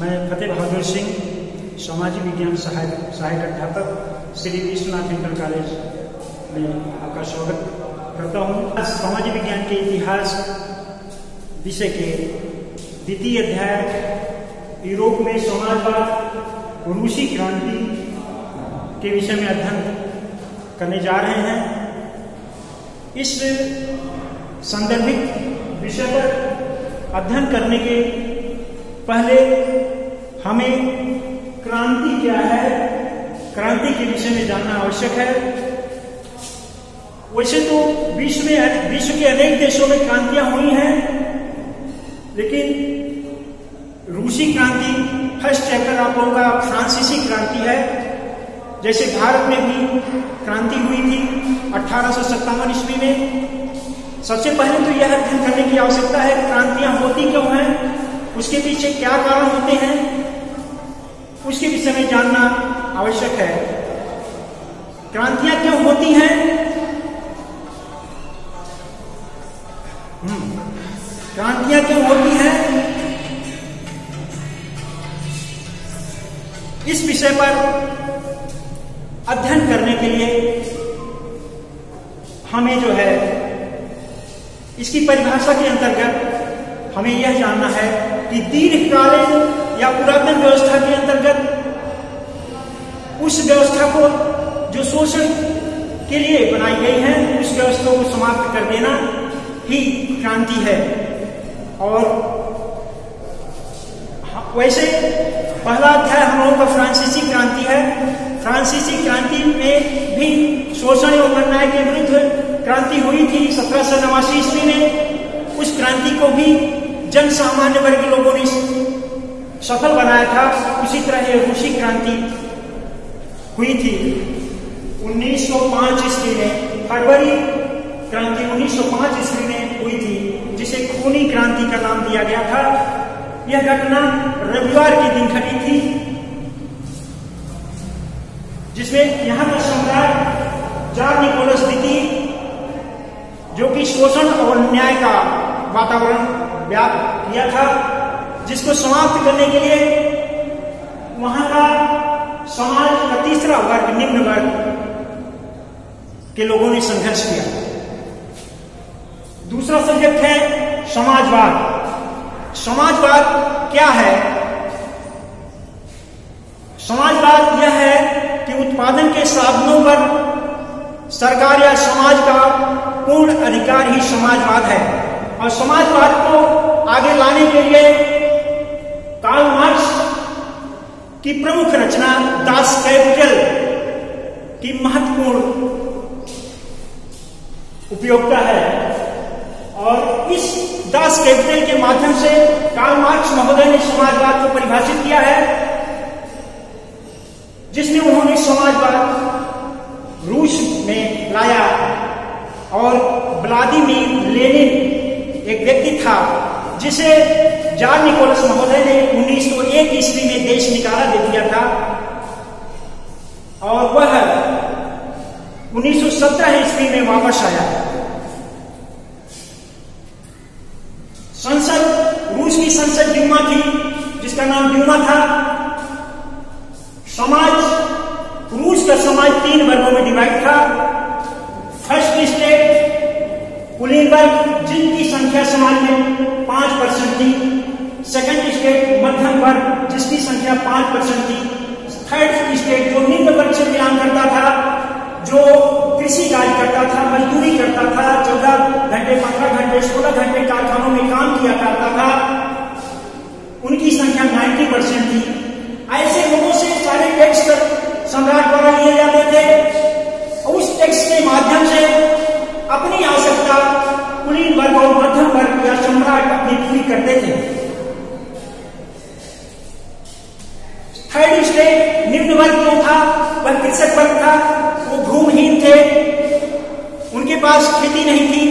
मैं फतेह बहादुर सिंह, सामाजिक विज्ञान सहायक अध्यापक श्री विश्वनाथ इंटर कॉलेज में आपका स्वागत करता हूँ। आज सामाजिक विज्ञान के इतिहास विषय के द्वितीय अध्याय यूरोप में समाजवाद, रूसी क्रांति के विषय में अध्ययन करने जा रहे हैं। इस संदर्भित विषय पर अध्ययन करने के पहले हमें क्रांति क्या है, क्रांति के विषय में जानना आवश्यक है। वैसे तो विश्व के अनेक देशों में क्रांतियां हुई हैं, लेकिन रूसी क्रांति फर्स्ट चैप्टर आप लोगों का फ्रांसीसी क्रांति है। जैसे भारत में भी क्रांति हुई थी 1857 ईस्वी में। सबसे पहले तो यह अध्ययन करने की आवश्यकता है क्रांतियां होती क्यों हैं, उसके पीछे क्या कारण होते हैं, उसके विषय में जानना आवश्यक है। क्रांतियां क्यों होती हैं? क्रांतियां क्यों होती हैं, इस विषय पर अध्ययन करने के लिए हमें जो है इसकी परिभाषा के अंतर्गत हमें यह जानना है कि दीर्घकालीन या पुरातन व्यवस्था के अंतर्गत उस व्यवस्था को जो शोषण के लिए बनाई गई है, उस व्यवस्था को समाप्त कर देना ही क्रांति है। और वैसे पहला अध्याय हम लोगों का फ्रांसीसी क्रांति है। फ्रांसीसी क्रांति में भी शोषण एवं अन्याय के विरुद्ध क्रांति हुई थी 1789 ईस्वी में। उस क्रांति को भी जन सामान्य वर्ग के लोगों ने सफल बनाया था। उसी तरह ये रूसी क्रांति हुई थी 1905 ईस्वी में। फरवरी क्रांति 1905 ईस्वी में हुई थी, जिसे खूनी क्रांति का नाम दिया गया था। यह घटना रविवार के दिन घटी थी, जिसमें यहां का सम्राट जार निकोलस द्वितीय, जो कि शोषण और न्याय का वातावरण व्याप्त किया था, जिसको समाप्त करने के लिए वहां का समाज का तीसरा वर्ग, निम्न वर्ग के लोगों ने संघर्ष किया। दूसरा सब्जेक्ट है समाजवाद। समाजवाद क्या है? समाजवाद यह है कि उत्पादन के साधनों पर सरकार या समाज का पूर्ण अधिकार ही समाजवाद है। और समाजवाद को आगे लाने के लिए कार्ल मार्क्स की प्रमुख रचना दास कैपिटल की महत्वपूर्ण उपयोगिता है। और इस दास कैपिटल के माध्यम से कार्ल मार्क्स महोदय ने समाजवाद को परिभाषित किया है, जिसमें उन्होंने समाजवाद रूस में लाया। और व्लादिमीर लेनिन एक व्यक्ति था जिसे जार निकोलस महोदय ने 1901 ईस्वी में देश निकाला दे दिया था, और वह 1917 ईस्वी में वापस आया। संसद, रूस की संसद ड्यूमा थी, जिसका नाम ड्यूमा था। समाज, रूस का समाज 3 वर्गों में डिवाइड था। फर्स्ट स्टेट कुलीन वर्ग, जिनकी संख्या समाज में 5% थी। सेकंड स्टेट मध्यम वर्ग, जिसकी संख्या 5% थी। थर्ड स्टेट जो निम्न वर्ग से बिलोंग करता था, जो कृषि कार्य करता था, मजदूरी करता था, 14 घंटे 15 घंटे 16 घंटे कारखानों में काम किया करता था, उनकी संख्या 90% थी। ऐसे लोगों से सारे टैक्स सम्राट द्वारा लिए जाते थे। उस टैक्स के माध्यम से अपनी आवश्यकता कुलीन वर्ग और मध्यम वर्ग या सम्राट अपनी पूरी करते थे। थर्ड स्टेट निम्न वर्ग जो था, वह कृषक वर्ग था। वो भूमिहीन थे, उनके पास खेती नहीं थी,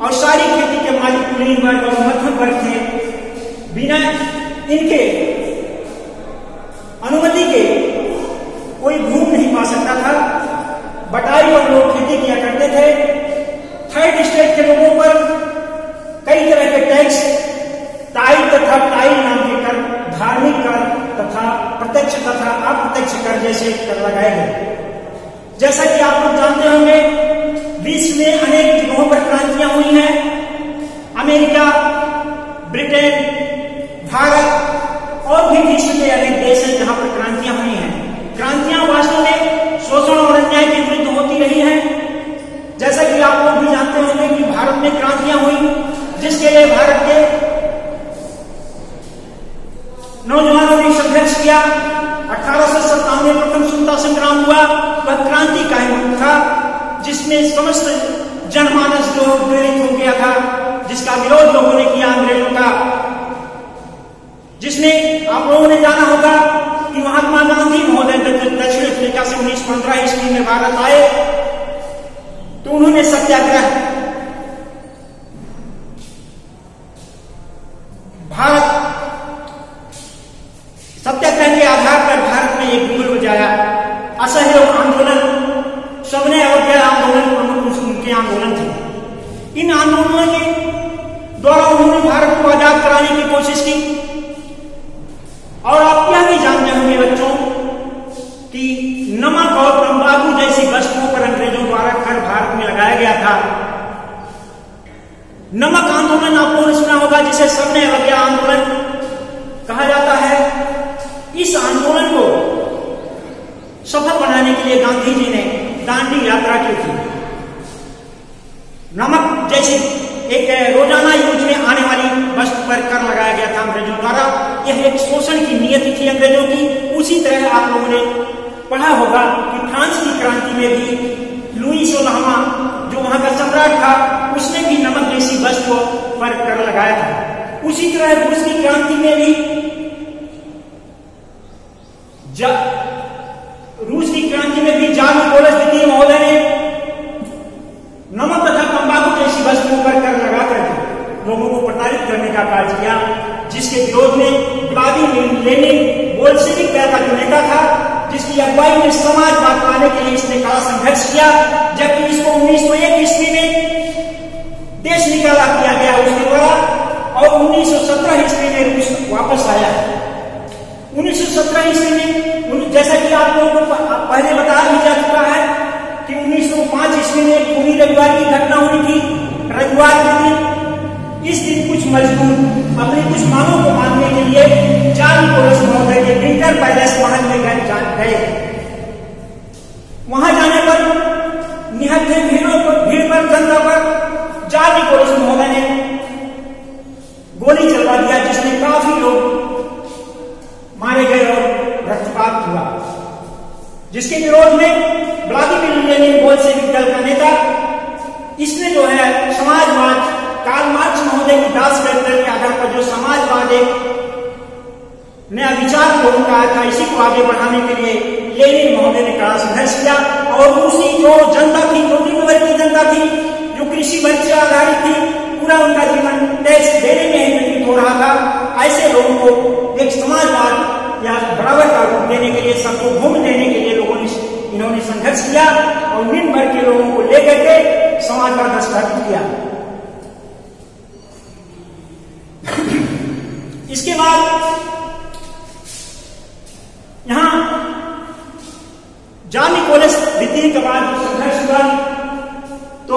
और सारी खेती के मालिक कुलीन वर्ग और मध्यम वर्ग थे। बिना इनके अनुमति के कोई भूमि नहीं पा सकता था। बटाई और लोग खेती किया करते थे। थर्ड स्टेट के लोगों पर कई तरह के टैक्स, टाई तथा टाई नाम के कर, धार्मिक प्रत्यक्ष तथा अप्रत्यक्ष कर जैसे कर लगाए गए। जैसा कि आप लोग जानते होंगे, विश्व में अनेक जगहों पर क्रांतियां हुई हैं। अमेरिका, ब्रिटेन, भारत और भी विश्व के अनेक देश हैं जहां पर क्रांतियां हुई हैं। क्रांतियां वास्तव में शोषण और अन्याय के विरुद्ध होती रही हैं। जैसा कि आप लोग भी जानते होंगे कि भारत में क्रांतियां हुई, जिसके लिए भारत के नौजवानों ने संघर्ष किया। 1857 में प्रथम स्वतंत्रता संग्राम हुआ। वह क्रांति का युग था जिसमें समस्त जनमानस जो प्रेरित हो गया था, जिसका विरोध लोगों ने किया अंग्रेजों का, जिसमें आप लोगों ने जाना होगा कि महात्मा गांधी महोदय दक्षिण अफ्रीका से 1915 ईस्वी में भारत आए तो उन्होंने सत्याग्रह, भारत सत्याग्रह के आधार पर भारत में एक बिगुल बजाया। असहयोग आंदोलन, सबने अवज्ञा आंदोलन प्रमुख उनके आंदोलन थे। इन आंदोलनों के द्वारा उन्होंने भारत को आजाद कराने की कोशिश की। और आप यह भी जानते होंगे बच्चों कि नमक और तंबाकू जैसी वस्तुओं पर अंग्रेजों द्वारा कर भारत में लगाया गया था। नमक आंदोलन आप लोगों ने सुना होगा, जिसे सबने अवज्ञा आंदोलन कहा जाता है। इस आंदोलन को सफल बनाने के लिए गांधी जी ने दांडी यात्रा की थी। नमक जैसी एक रोजाना यूज में आने वाली वस्तु पर कर लगाया गया था अंग्रेजों द्वारा। यह एक शोषण की नीयति थी अंग्रेजों की। उसी तरह आप लोगों ने पढ़ा होगा कि फ्रांस की क्रांति में भी लुई 16वां जो वहां का सम्राट था, उसने भी नमक जैसी वस्तुओं पर कर लगाया था। उसी तरह रूस की क्रांति में भी जॉन निकोलस द्वितीय महोदय ने नमक तथा तंबाकू जैसी वस्तुओं पर कर लगाकर लोगों को प्रताड़ित करने का कार्य किया, जिसके विरोध में व्लादिमीर लेनिन बोल्शेविक का जो नेता था, जिसकी अगुवाई में समाजवाद पाने के लिए इसने कड़ा संघर्ष किया। जबकि इसको 1901 ईस्वी में देश निकाला किया गया उसके द्वारा, और 1917 ईस्वी में रूस वापस आया। 1917 ईस्वी में जैसा कि आप लोगों को पहले बताया भी जा चुका है कि 1905 ईस्वी में पूरी रविवार की घटना हुई थी। रविवार के दिन, इस दिन कुछ मजदूर अपनी कुछ मांगों को मानने के लिए जॉन निकोलस महोदय के विंटर पैलेस महल में गए। वहां जाने पर निहत्थे भीड़ पर जनता पर जॉन निकोलस महोदय ने गोली चलवा दिया, जिसमें काफी लोग मारे गए और रक्तपात हुआ। जिसके विरोध में व्लादिमीर लेनिन बोल्शेविक दल का नेता, इसने जो है समाजवाद, कार्ल मार्क्स महोदय की दास के आधार पर जो समाजवाद एक नया विचार को उनका था, इसी को आगे बढ़ाने के लिए लेनिन महोदय ने कड़ा संघर्ष किया। और दूसरी जो जनता थी, जो निम्न वर्ग की जनता थी, जो कृषि वर्ग से आधारित थी, पूरा उनका जीवन टैक्स देने में ही व्यतीत हो रहा था। ऐसे लोगों को एक समाजवाद या बराबर का रूप देने के लिए, सबको भूमि देने के लिए इन्होंने संघर्ष किया और निम्न वर्ग के लोगों को लेकर के समाजवाद स्थापित किया। इसके बाद यहां जॉन निकोलस द्वितीय के बाद जो संघर्ष हुआ, तो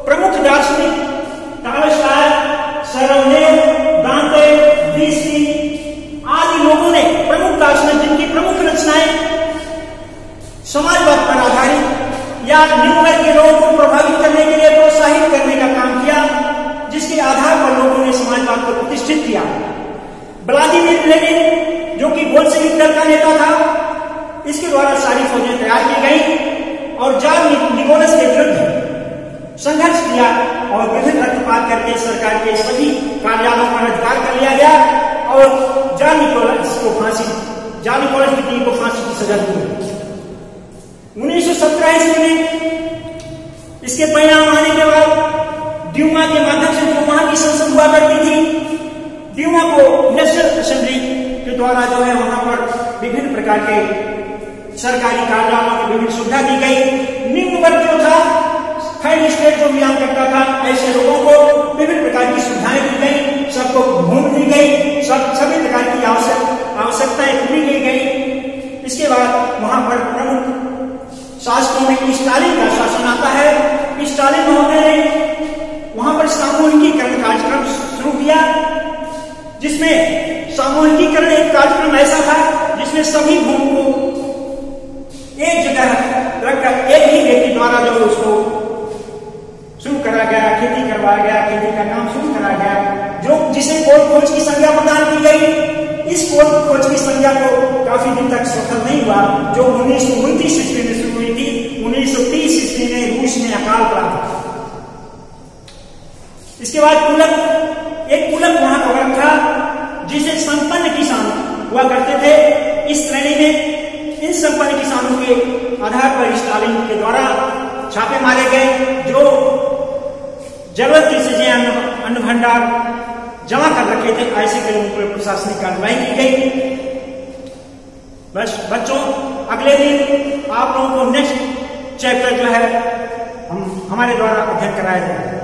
प्रमुख दार्शनिक टॉलस्टॉय, सरवनेव, दांते, बीसी आदि लोगों ने, प्रमुख दार्शनिक जिनकी प्रमुख रचनाएं समाजवाद पर आधारित या निम्न वर्ग के लोगों को प्रभावित करने के लिए प्रोत्साहित करने का काम किया, जिसके आधार पर लोगों ने समाजवाद को प्रतिष्ठित किया। व्लादिमीर लेनिन जो कि बोल्शेविक दल का नेता था, इसके द्वारा सारी फौजें तैयार की गई और जॉन निकोलस के विरुद्ध संघर्ष किया और विभिन्न रक्तपात करके सरकार के सभी कार्यालयों का रद्द कर लिया गया और जॉन निकोलस द्वितीय को फांसी की सजा दी। 1917 ईस्वी में इसके परिणाम आने के बाद ड्यूमा के माध्यम से, जो वहां की संसद हुआ करती थी, ड्यूमा को नेशनल असेंबली के द्वारा जो है वहां पर विभिन्न प्रकार के सरकारी कार्यालयों की विभिन्न सुविधा दी गई। निम्न वर्ग जो था, थर्ड स्टेट जो बिलोंग करता था, ऐसे लोगों को विभिन्न प्रकार की सुविधाएं दी गई, सबको भूमि दी गई, सभी प्रकार की आवश्यकताएं पूरी इसके बाद वहां पर प्रमुख शासकों में स्टालिन का शासन आता है। स्टालिन महोदय ने वहां पर सामूहिकीकरण कार्यक्रम शुरू किया, जिसमें सामूहिकीकरण एक कार्यक्रम ऐसा था जिसमें सभी भूमि को एक जगह रखकर एक ही व्यक्ति द्वारा जो उसको शुरू करा गया, खेती करवाया गया, खेती का काम शुरू करा गया, जो जिसे कोल खोज की संज्ञा प्रदान की गई। इस कोल खोज की संज्ञा को काफी दिन तक सफल नहीं हुआ, जो 1929 ईस्वी में शुरू हुई थी। 1930 ईस्वी में रूस में अकाल पड़ा था। इसके बाद एक कुलक वहां कवर था, जिसे संपन्न किसान हुआ करते थे। इस श्रेणी में इन संपन्न किसानों के आधार पर स्टालिन के द्वारा छापे मारे गए, जो जरूरत की चीजें अन्न भंडार जमा कर रखे थे, ऐसे के लोगों पर प्रशासनिक कार्रवाई की गई। बस बच्चों, अगले दिन आप लोगों को नेक्स्ट चैप्टर जो है हमारे द्वारा अध्ययन कराया जाएगा।